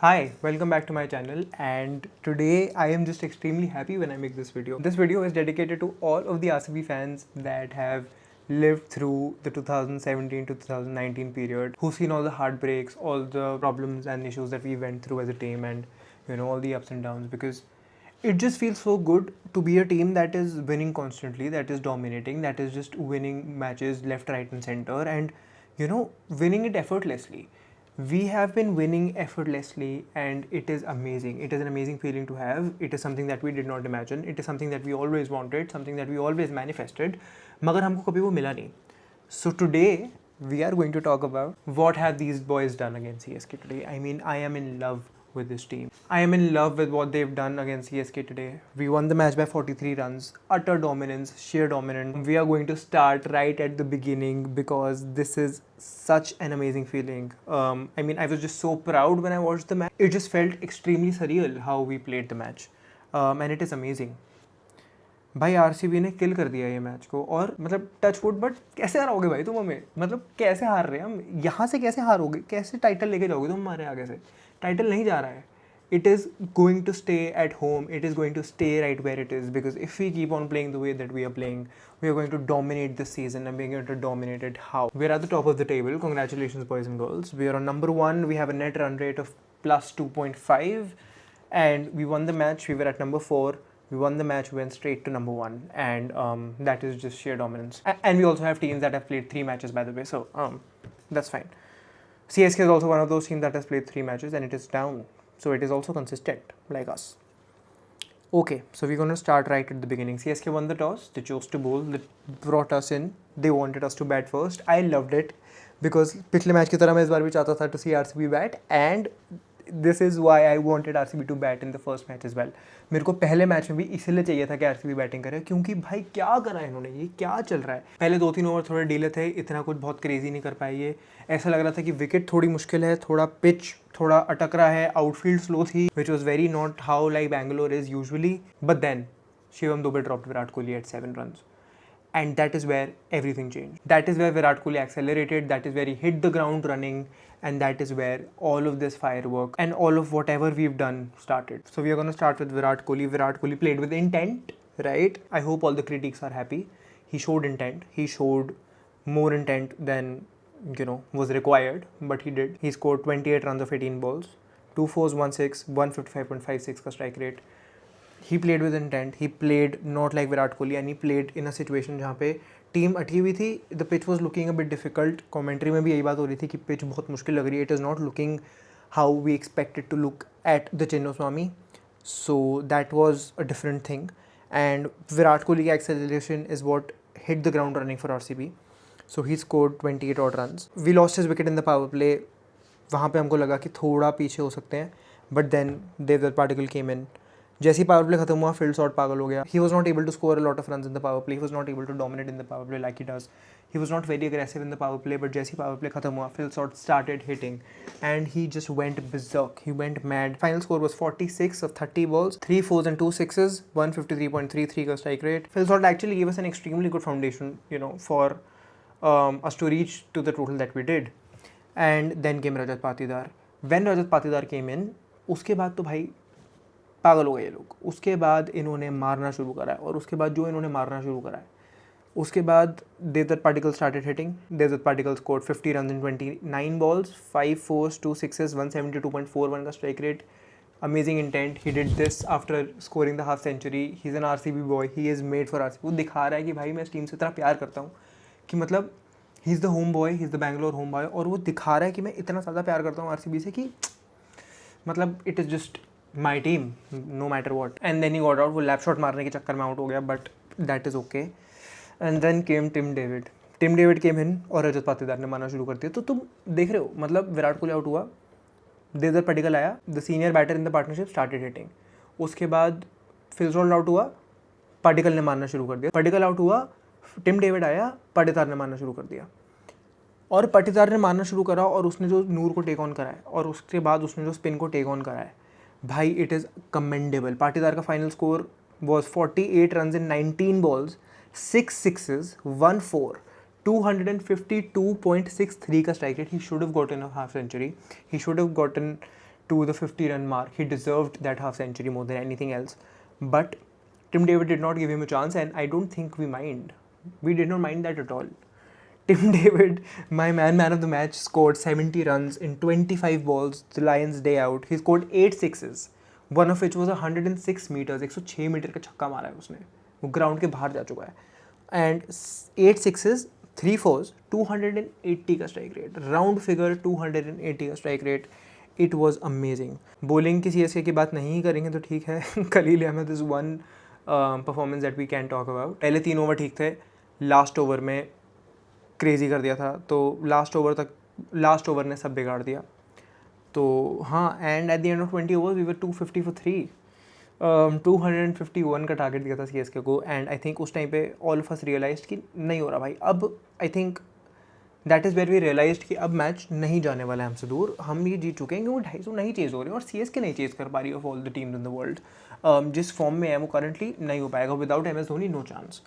Hi, welcome back to my channel, and today I am just extremely happy when I make this video. This video is dedicated to all of the RCB fans that have lived through the 2017 to 2019 period, who've seen all the heartbreaks, all the problems and issues that we went through as a team, and all the ups and downs, because it just feels so good to be a team that is winning constantly, that is dominating, that is just winning matches left, right, and center, and winning it effortlessly. We have been winning effortlessly, and it is amazing. It is an amazing feeling to have. It is something that we did not imagine. It is something that we always wanted, something that we always manifested. मगर हमको कभी वो मिला नहीं. So today we are going to talk about what have these boys done against CSK today. I mean, I am in love with this team. I am in love with what they've done against CSK today. We won the match by 43 runs, utter dominance, sheer dominance. We are going to start right at the beginning because this is such an amazing feeling. I mean, I was just so proud when I watched the match. It just felt extremely surreal how we played the match, and it is amazing. भाई RCB ने किल कर दिया ये match को, और मतलब touch wood, but कैसे हारोगे भाई तुम हमें? मतलब कैसे हार रहे हैं हम यहाँ से? कैसे हारोगे? कैसे टाइटल लेके जाओगे तुम हमारे आगे से? टाइटल नहीं जा रहा है. It is going to stay at home. It is going to stay right where it is, because if we keep on playing the way that we are playing, we are going to dominate this season, and we are going to dominate it. How? We are at the top of the table. Congratulations, boys and girls. We are on number 1. We have a net run rate of plus 2.5, and we won the match. We were at number 4. We won the match, went straight to number 1, and that is just sheer dominance. And we also have teams that have played 3 matches, by the way, so that's fine. CSK is also one of those teams that has played 3 matches, and it is down, so it is also consistent like us. Okay, so we're going to start right at the beginning. CSK won the toss. They chose to bowl. They brought us in. They wanted us to bat first. I loved it because पिछले match की तरह मैं इस बार भी चाहता था to see RCB bat, and this is why I wanted RCB to bat in the first match as well. मेरे को पहले मैच में भी इसीलिए चाहिए था कि RCB बैटिंग करे, क्योंकि भाई क्या करा इन्होंने, ये क्या चल रहा है. पहले 2-3 ओवर थोड़े डीले थे, इतना कुछ बहुत क्रेजी नहीं कर पाए ये. ऐसा लग रहा था कि विकेट थोड़ी मुश्किल है, थोड़ा पिच थोड़ा अटक रहा है, आउटफील्ड स्लो थी, which was very not how like Bangalore is usually. But then Shivam Dube dropped Virat Kohli at 7 runs. And that is where everything changed. That is where Virat Kohli accelerated. That is where he hit the ground running, and that is where all of this firework and all of whatever we've done started. So we are going to start with Virat Kohli. Virat Kohli played with intent, right? I hope all the critics are happy. He showed intent. He showed more intent than was required, but he did. He scored 28 runs of 18 balls, 2 fours, 1 6, 155.56 का strike rate. He played with intent. He played not like Virat Kohli, and he played in a situation जहाँ पे team अटी हुई थी. The pitch was looking a bit difficult. Commentary में भी यही बात हो रही थी कि pitch बहुत मुश्किल लग रही है. It is not looking how we expect it to look at the Chinnaswamy. So that was a different thing. And Virat Kohli की acceleration is what hit the ground running for RCB. So he scored 28 odd runs. We lost his wicket in the power play. वहाँ पे हमको लगा कि थोड़ा पीछे हो सकते हैं. But then Devdutt Padikkal came in. जैसे ही पावर प्ले खत्म हुआ, फील्ड शॉट पागल हो गया. He was not able to score a lot of runs in the power play. He was not able to dominate in the power play like he does. He was not very aggressive in the power play, but जैसे ही power play खत्म हुआ, Phil Salt started hitting, and he just went berserk. He went mad. Final score was 46 of 30 balls, 3 fours and 2 sixes, 153.33 का strike rate. Phil Salt actually gave us an extremely good foundation, for us to reach to the total that we did. And then came Rajat Patidar. When Rajat Patidar came in, उसके बाद तो भाई पागल हो गए ये लोग. उसके बाद इन्होंने मारना शुरू करा है, और उसके बाद जो इन्होंने मारना शुरू करा है, उसके बाद Devdutt Padikkal started hitting. Devdutt Padikkal scored 50 runs in 29 balls, 5 fours, 2 sixes, 172.41 का strike rate. Amazing intent. He did this after scoring the half century. He is an RCB boy. He is made for RCB. वो दिखा रहा है कि भाई मैं इस टीम से इतना प्यार करता हूँ कि मतलब he is the home boy, he is the Bangalore home boy, और वो दिखा रहा है कि मैं इतना ज़्यादा प्यार करता हूँ RCB से कि मतलब it is just my team no matter what. And then he got out. वो लैप शॉट मारने के चक्कर में आउट हो गया, but that is okay. And then came Tim David. Tim David came in और रजत पाटीदार ने मारना शुरू कर दिया. तो तुम देख रहे हो, मतलब विराट कोहली आउट हुआ, देवदत्त पडिक्कल आया, the senior batter in the partnership started hitting. उसके बाद फिल सॉल्ट आउट हुआ, पाटिकल ने मारना शुरू कर दिया. पाटिकल आउट हुआ, टिम डेविड आया, पाटीदार ने मारना शुरू कर दिया. और पाटीदार ने मारना शुरू करा, और उसने जो नूर को टेक ऑन करा है, और उसके बाद उसने जो स्पिन को टेक ऑन करा है, भाई इट इज़ कमेंडेबल. पाटीदार का final score was 48 runs in 19 balls, 6 sixes, 1 four, 252.63 का strike rate. He should have gotten a half century. He should have gotten to the 50-run mark. He deserved that half century more than anything else. But Tim David did not give him a chance, and I don't think we mind. We did not mind that at all. Tim David, my man of the match, scored 70 runs in 25 balls the Lions' day out. He scored 8 sixes, one of which was 106 meters. 106 metre का छक्का मारा है उसने. वो ground के बाहर जा चुका है. And 8 sixes, 3 fours, 280 का स्ट्राइक रेट. राउंड फिगर 280 का strike rate. It was amazing. Bowling की CSK की बात नहीं करेंगे तो ठीक है. Khaleel Ahmed is one performance that we can talk about. पहले 3 ओवर ठीक थे, लास्ट ओवर में क्रेजी कर दिया था, तो लास्ट ओवर ने सब बिगाड़ दिया. तो हाँ, and at the end of 20 overs we were 250 for 3. 251 का टारगेट दिया था CSK को. एंड आई थिंक उस टाइम पे ऑल ऑफ अस रियलाइज्ड कि नहीं हो रहा भाई. अब I think that is where we realised कि अब मैच नहीं जाने वाला है हमसे दूर. हम ये जीत चुके हैं क्योंकि 250 नहीं चेज़ हो रहे हैं, और CSK नहीं चेज़ कर पा रही of all the teams in the world. जिस फॉर्म में है वो करंटली नहीं हो पाएगा. Without MS Dhoni no chance.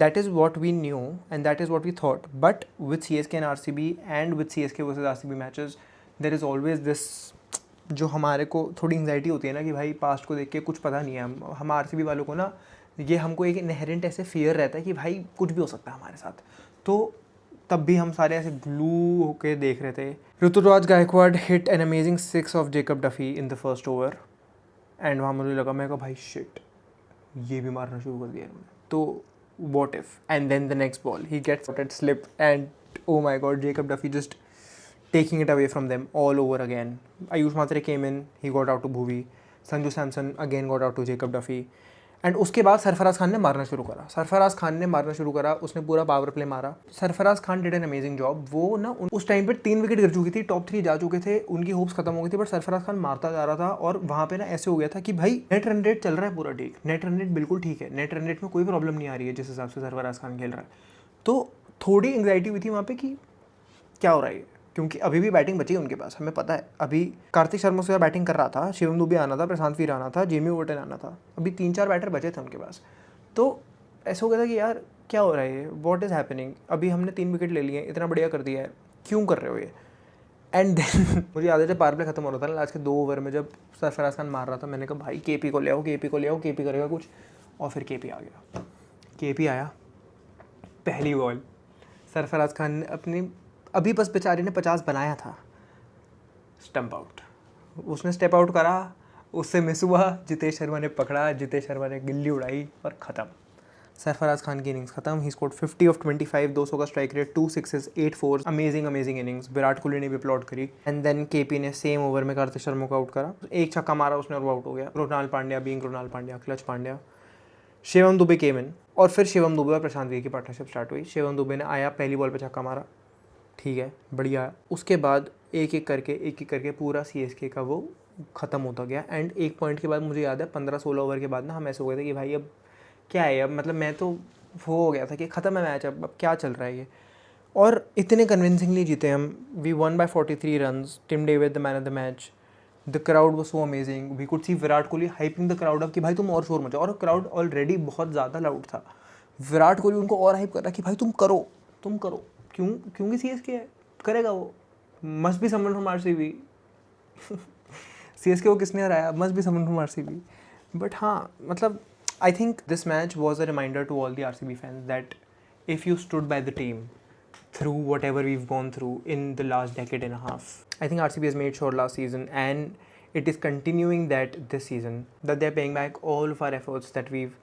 That is what we knew and that is what we thought. But with CSK and RCB and with CSK versus RCB matches, there is always this जो हमारे को थोड़ी anxiety होती है ना कि भाई past को देख के कुछ पता नहीं है. हम RCB वालों को ना ये हमको एक इनहेरेंट ऐसे फियर रहता है कि भाई कुछ भी हो सकता है हमारे साथ. तो तब भी हम सारे ऐसे ग्लू होके देख रहे थे. Ruturaj Gaikwad hit an amazing 6 off Jacob Duffy in the first over. And वहाँ मुझे लगा, मैं कहा भाई शिट, ये भी मारना शुरू कर दिया इन्होंने. तो what if? And then the next ball he gets at slip, and oh my god, Jacob Duffy just taking it away from them all over again. Ayush Matre came in, he got out to Bhuvi. Sanju Samson again got out to Jacob Duffy. And उसके बाद सरफराज खान ने मारना शुरू करा. उसने पूरा power play मारा. Sarfaraz Khan did an amazing job. वो ना उस टाइम पे 3 विकेट गिर चुकी थी, टॉप 3 जा चुके थे, उनकी होप्स खत्म हो गई थी, बट सरफराज खान मारता जा रहा था. और वहाँ पे ना ऐसे हो गया था कि भाई नेट रन रेट चल रहा है पूरा ठीक, नेट रन रेट बिल्कुल ठीक है, नेट रन रेट में कोई प्रॉब्लम नहीं आ रही है जिस हिसाब से सरफराज खान खेल रहा है. तो थोड़ी एंग्जाइटी हुई थी वहाँ पे कि क्या हो रहा है, क्योंकि अभी भी बैटिंग बची है उनके पास, हमें पता है. अभी कार्तिक शर्मा से बैटिंग कर रहा था, शिवम दुबे आना था, प्रशांत वीर आना था, जेमी वोटन आना था. अभी 3-4 बैटर बचे थे उनके पास. तो ऐसा हो गया था कि यार क्या हो रहा है, व्हाट इज़ हैपनिंग. अभी हमने 3 विकेट ले लिए, इतना बढ़िया कर दिया है, क्यों कर रहे हो ये. एंड देन मुझे याद है जब पावर प्ले खत्म हो रहा था ना लास्ट के 2 ओवर में, जब सरफराज खान मार रहा था, मैंने कहा भाई KP को ले आओ, KP करेगा कुछ. और फिर KP आ गया. KP आया, पहली बॉल सरफराज खान ने अपनी, अभी बस बेचारे ने 50 बनाया था, स्टंप आउट. उसने स्टेप आउट करा, उससे मिस हुआ, जितेश शर्मा ने पकड़ा, जितेश शर्मा ने गिल्ली उड़ाई और ख़त्म. सरफराज खान की इनिंग्स खत्म. ही स्कोर्ड 50 of 25, 200 का strike rate, 2 sixes, 8 force. Amazing innings. Virat Kohli ने भी अपलॉड करी. एंड देन KP ने सेम ओवर में कार्तिक शर्मा को आउट करा. एक छक्का मारा उसने और वो आउट हो गया. कृणाल पांड्या, क्लच पांड्या. शिवम दुबे केम इन, और फिर शिवम दुबे और प्रशांत वीर की पार्टनरशिप स्टार्ट हुई. शिवम दुबे ने आया, पहली बॉल पे छक्का मारा, ठीक है, बढ़िया. उसके बाद एक एक करके पूरा CSK का वो ख़त्म होता गया. एंड एक पॉइंट के बाद मुझे याद है 15-16 ओवर के बाद ना हम ऐसे हो गए थे कि भाई अब क्या है, अब मतलब मैं तो वो हो गया था कि ख़त्म है मैच, अब क्या चल रहा है ये. और इतने कन्विंसिंगली जीते हम. We won by 43 runs. Tim David the man of the match. The crowd was so amazing. We could see Virat Kohli hyping the crowd up कि भाई तुम और शोर मचाओ. और क्राउड ऑलरेडी बहुत ज़्यादा लाउड था. विराट कोहली उनको और हाइप कर रहा कि भाई तुम करो. क्योंकि CSK है, करेगा वो. Must be someone from RCB. CSK को किसने हराया, must be someone from RCB. But हाँ, मतलब I think this match was a reminder to all the RCB fans that if you stood by the team through whatever we've gone through in the last decade and a half. I think RCB has made sure last season, and it is continuing that this season, that they're paying back all of our efforts that we've,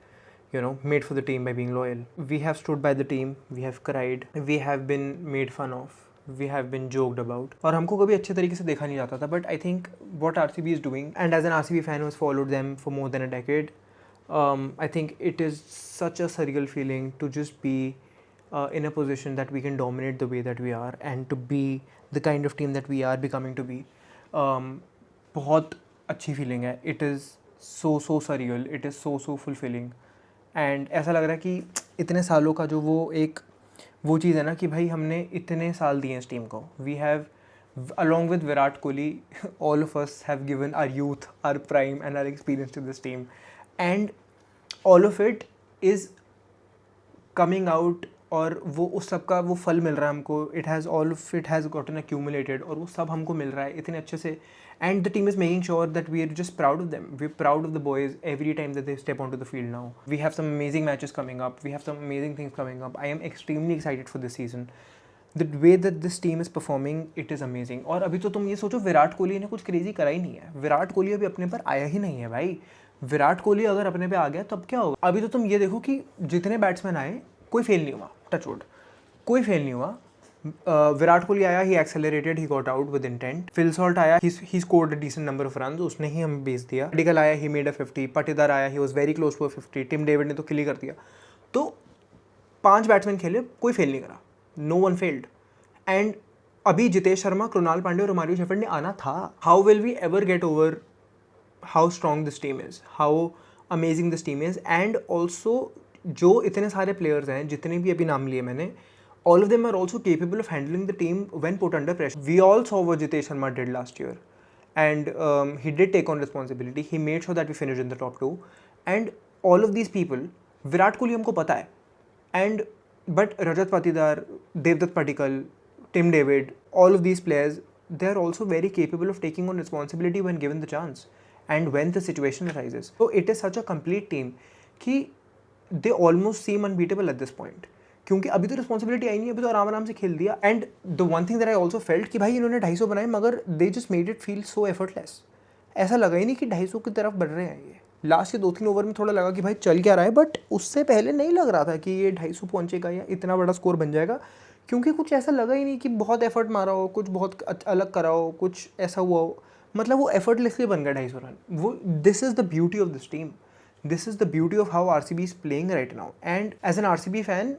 made for the team by being loyal. We have stood by the team, we have cried, we have been made fun of, we have been joked about, और हमको कभी अच्छे तरीके से देखा नहीं जाता था. But I think what RCB is doing, and as an RCB fan who has followed them for more than a decade, I think it is such a surreal feeling to just be in a position that we can dominate the way that we are and to be the kind of team that we are becoming to be. बहुत अच्छी feeling है. It is so surreal, it is so fulfilling. And ऐसा लग रहा है कि इतने सालों का जो वो चीज़ है ना कि भाई हमने इतने साल दिए इस टीम को. We have, along with Virat Kohli, all of us have given our youth, our prime and our experience to this team. And all of it is coming out, और वो उस सब का वो फल मिल रहा है हमको. इट हैज़ गॉटन एक्यूमुलेटेड, और वो सब हमको मिल रहा है इतने अच्छे से. and the team is making sure that we are just proud of them. We're proud of the boys every time that they step onto the field now. We have some amazing matches coming up. We have some amazing things coming up. I am extremely excited for this season. The way that this team is performing, it is amazing. और अभी तो तुम ये सोचो, विराट कोहली ने कुछ crazy करा ही नहीं है. विराट कोहली अभी अपने पर आया ही नहीं है भाई. विराट कोहली अगर अपने पे आ गया तब क्या होगा. अभी तो तुम ये देखो कि जितने बैट्समैन आए कोई फेल नहीं हुआ. टचवुड, कोई फेल नहीं हुआ. विराट कोहली आया, he accelerated, he got out with intent. Phil Salt आया, he scored a decent number of runs, उसने ही हमें बेच दिया. डिकल आया, ही मेड अ 50. पाटीदार आया, he was very close to a 50. Tim David ने तो किल ही कर दिया. तो 5 बैट्समैन खेले, कोई फेल नहीं करा. No one failed. एंड अभी जितेश शर्मा, कृणाल पांडे और रोमारियो शेफर्ड ने आना था. How will we ever get over how strong this team is, how amazing this team is. And also जो इतने सारे प्लेयर्स हैं, जितने भी अभी नाम लिए मैंने, all of them are also capable of handling the team when put under pressure. We all saw what Jitesh Sharma did last year, and he did take on responsibility. He made sure that we finished in the top 2. And all of these people, Virat Kohli हमको पता है, and but Rajat Patidar, Devdutt Padikkal, Tim David, all of these players, they are also very capable of taking on responsibility when given the chance and when the situation arises. So it is such a complete team कि they almost seem unbeatable at this point. क्योंकि अभी तो responsibility I नहीं, अभी तो आराम से खेल दिया. And the one thing that I also felt कि भाई इन्होंने 250 बनाए, मगर they just made it feel so effortless. ऐसा लगा ही नहीं कि 250 की तरफ बढ़ रहे हैं ये. लास्ट के 2-3 ओवर में थोड़ा लगा कि भाई चल क्या रहा है, बट उससे पहले नहीं लग रहा था कि ये 250 पहुंचेगा या इतना बड़ा स्कोर बन जाएगा. क्योंकि कुछ ऐसा लगा ही नहीं कि बहुत एफर्ट मारा हो, कुछ बहुत अलग करा हो, कुछ ऐसा हुआ हो. मतलब वो एफर्टलेसली बन गया 250 रन. वो this is the beauty of this team. This is the beauty of how RCB is playing right now. And as an RCB fan,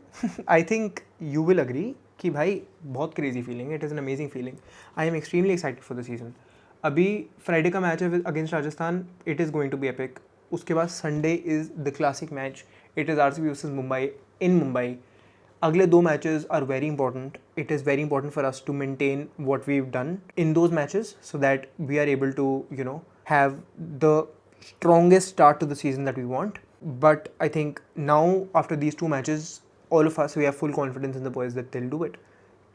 I think you will agree कि भाई बहुत crazy feeling. It is an amazing feeling. I am extremely excited for the season. अभी Friday का match है against Rajasthan. It is going to be epic. उसके बाद Sunday is the classic match. It is RCB versus Mumbai in Mumbai. अगले 2 matches are very important. It is very important for us to maintain what we've done in those matches so that we are able to, have the strongest start to the season that we want. But I think now after these 2 matches, all of us, we have full confidence in the boys that they'll do it.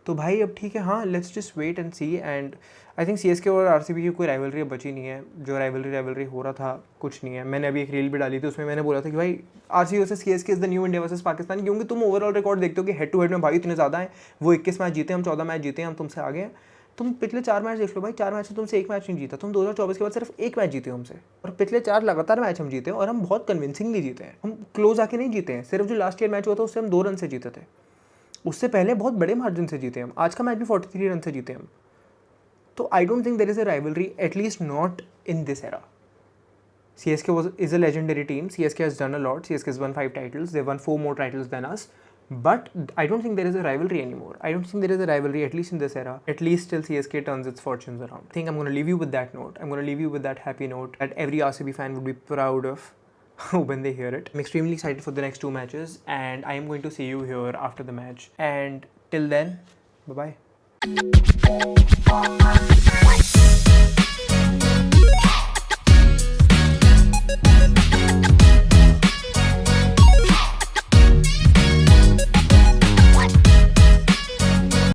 तो भाई अब ठीक है, हाँ, let's just wait and see. And I think CSK और RCB की कोई rivalry अब बची नहीं है. जो राइवलरी हो रहा था कुछ नहीं है. मैंने अभी एक रील भी डाली थी, उसमें मैंने बोला था कि भाई RCB versus CSK is the new India versus Pakistan. क्योंकि तुम ओवरऑल रिकॉर्ड देखते हो कि हेड टू हेड में भाई इतने ज़्यादा हैं. वो 21 मैच जीते, हम 14 मैच जीते, हम तुमसे आगे हैं. तुम पिछले 4 मैच देख लो भाई, 4 मैच में तुमसे 1 मैच नहीं जीता. तुम 2024 के बाद सिर्फ 1 मैच जीते हो हमसे, और पिछले 4 लगातार मैच हम जीते हैं, और हम बहुत कन्विंसिंगली जीते हैं. हम क्लोज आके नहीं जीते हैं. सिर्फ जो लास्ट ईयर मैच हुआ था उससे हम 2 रन से जीते थे. उससे पहले बहुत बड़े मार्जिन से जीते हम. आज का मैच भी 43 रन से जीते हम. तो I don't think there is a rivalry, at least not in this era. CSK is a legendary team. CSK has done a lot. CSK has won 5 titles. They've won 4 more titles than us. But I don't think there is a rivalry anymore. I don't think there is a rivalry, at least in this era. At least till CSK turns its fortunes around. I think I'm going to leave you with that note. I'm going to leave you with that happy note that every RCB fan would be proud of when they hear it. I'm extremely excited for the next 2 matches, and I am going to see you here after the match. And till then, bye-bye.